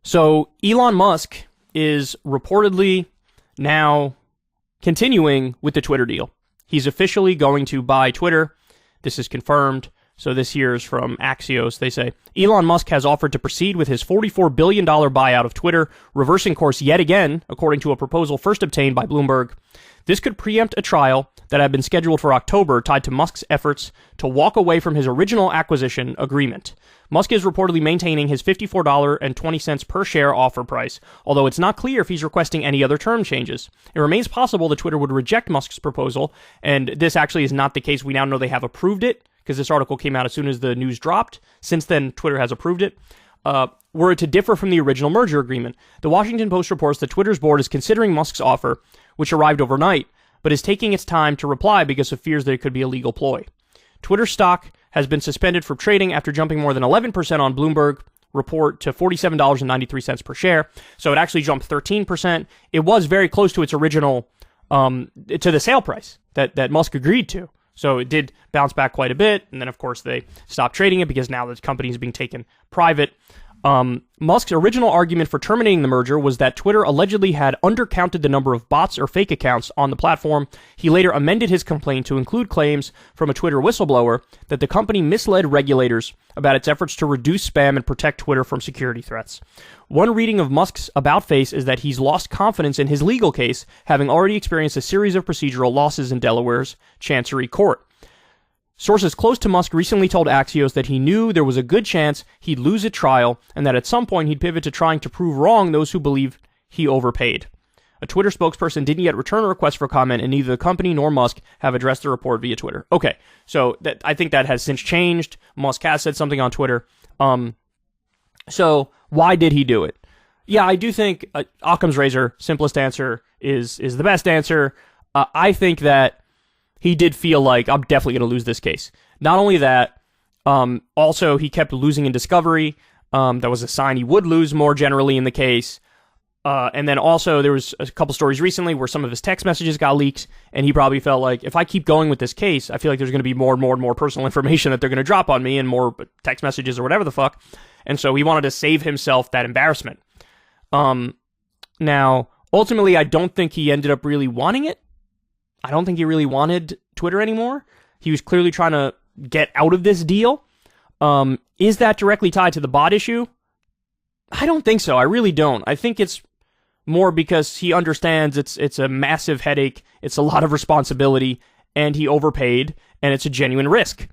So Elon Musk is reportedly now continuing with the Twitter deal. He's officially going to buy Twitter. This is confirmed. So this here is from Axios. They say, Elon Musk has offered to proceed with his $44 billion buyout of Twitter, reversing course yet again, according to a proposal first obtained by Bloomberg. This could preempt a trial that had been scheduled for October tied to Musk's efforts to walk away from his original acquisition agreement. Musk is reportedly maintaining his $54.20 per share offer price, although it's not clear if he's requesting any other term changes. It remains possible that Twitter would reject Musk's proposal, and this actually is not the case. We now know they have approved it, because this article came out as soon as the news dropped. Since then, Twitter has approved it. Were it to differ from the original merger agreement. The Washington Post reports that Twitter's board is considering Musk's offer, which arrived overnight, but is taking its time to reply because of fears that it could be a legal ploy. Twitter stock has been suspended from trading after jumping more than 11% on Bloomberg report to $47.93 per share. So it actually jumped 13%. It was very close to its original, to the sale price that Musk agreed to. So it did bounce back quite a bit, and then of course they stopped trading it because now the company is being taken private. Musk's original argument for terminating the merger was that Twitter allegedly had undercounted the number of bots or fake accounts on the platform. He later amended his complaint to include claims from a Twitter whistleblower that the company misled regulators about its efforts to reduce spam and protect Twitter from security threats. One reading of Musk's about-face is that he's lost confidence in his legal case, having already experienced a series of procedural losses in Delaware's Chancery Court. Sources close to Musk recently told Axios that he knew there was a good chance he'd lose at trial and that at some point he'd pivot to trying to prove wrong those who believe he overpaid. A Twitter spokesperson didn't yet return a request for comment, and neither the company nor Musk have addressed the report via Twitter. Okay, so I think that has since changed. Musk has said something on Twitter. So why did he do it? Yeah, I do think Occam's razor, simplest answer, is the best answer. I think that he did feel like, I'm definitely going to lose this case. Not only that, also he kept losing in discovery. That was a sign he would lose more generally in the case. And then also there was a couple stories recently where some of his text messages got leaked, and he probably felt like, if I keep going with this case, I feel like there's going to be more and more and more personal information that they're going to drop on me and more text messages or whatever the fuck. And so he wanted to save himself that embarrassment. Now, ultimately, I don't think he ended up really wanting it. I don't think he really wanted Twitter anymore. He was clearly trying to get out of this deal. Is that directly tied to the bot issue? I don't think so. I really don't. I think it's more because he understands it's a massive headache, it's a lot of responsibility, and he overpaid, and it's a genuine risk.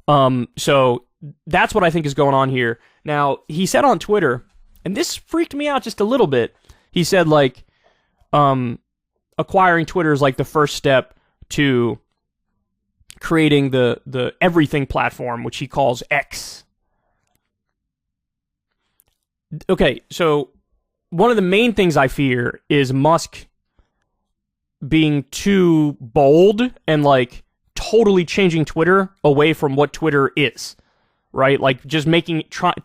So that's what I think is going on here. Now, he said on Twitter, and this freaked me out just a little bit, he said, like, acquiring Twitter is like the first step to creating the everything platform, which he calls X. Okay, so one of the main things I fear is Musk being too bold and like totally changing Twitter away from what Twitter is, right? Like just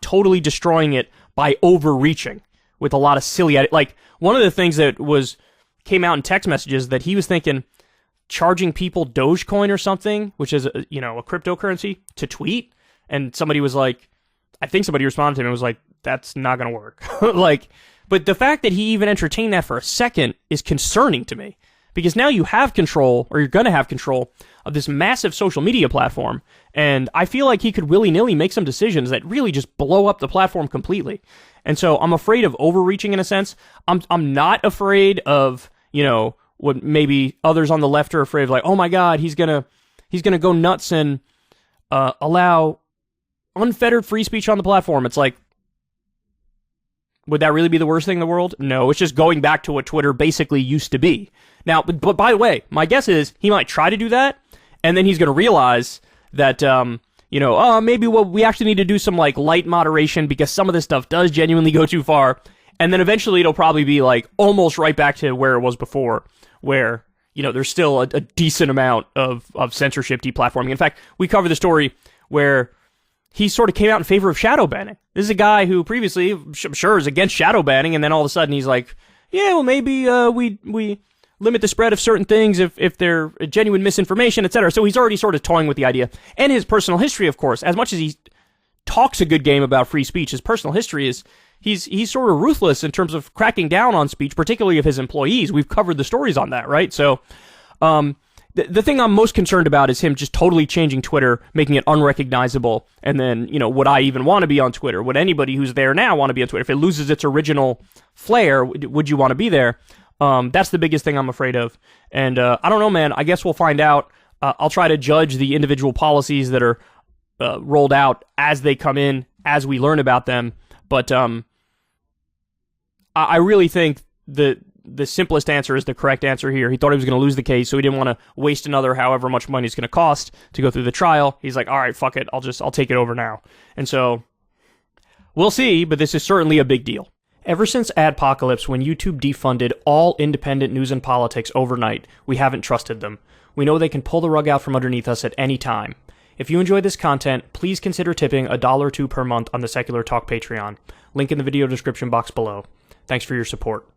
totally destroying it by overreaching with a lot of silly, like one of the things that came out in text messages that he was thinking charging people Dogecoin or something, which is a cryptocurrency, to tweet, and somebody was like, I think somebody responded to him and was like, that's not gonna work. But the fact that he even entertained that for a second is concerning to me, because now you have control, or you're gonna have control of this massive social media platform, and I feel like he could willy-nilly make some decisions that really just blow up the platform completely. And so I'm afraid of overreaching in a sense. I'm not afraid of, what maybe others on the left are afraid of, like, oh my God, he's gonna go nuts and allow unfettered free speech on the platform. It's like, would that really be the worst thing in the world? No, it's just going back to what Twitter basically used to be. Now, but by the way, my guess is he might try to do that, and then he's going to realize that, maybe we actually need to do some like light moderation because some of this stuff does genuinely go too far. And then eventually it'll probably be like almost right back to where it was before, where, there's still a decent amount of censorship deplatforming. In fact, we covered the story where he sort of came out in favor of shadow banning. This is a guy who previously, I'm sure, is against shadow banning, and then all of a sudden he's like, yeah, well, maybe we limit the spread of certain things if they're genuine misinformation, etc. So he's already sort of toying with the idea. And his personal history, of course, as much as he talks a good game about free speech, his personal history is he's sort of ruthless in terms of cracking down on speech, particularly of his employees. We've covered the stories on that, right? So, the thing I'm most concerned about is him just totally changing Twitter, making it unrecognizable, and then, would I even want to be on Twitter? Would anybody who's there now want to be on Twitter? If it loses its original flair, would you want to be there? That's the biggest thing I'm afraid of. And I don't know, man. I guess we'll find out. I'll try to judge the individual policies that are rolled out as they come in, as we learn about them. But I really think the simplest answer is the correct answer here. He thought he was going to lose the case, so he didn't want to waste another however much money it's going to cost to go through the trial. He's like, all right, fuck it. I'll take it over now. And so we'll see, but this is certainly a big deal. Ever since Adpocalypse, when YouTube defunded all independent news and politics overnight, we haven't trusted them. We know they can pull the rug out from underneath us at any time. If you enjoy this content, please consider tipping $1 or $2 per month on the Secular Talk Patreon. Link in the video description box below. Thanks for your support.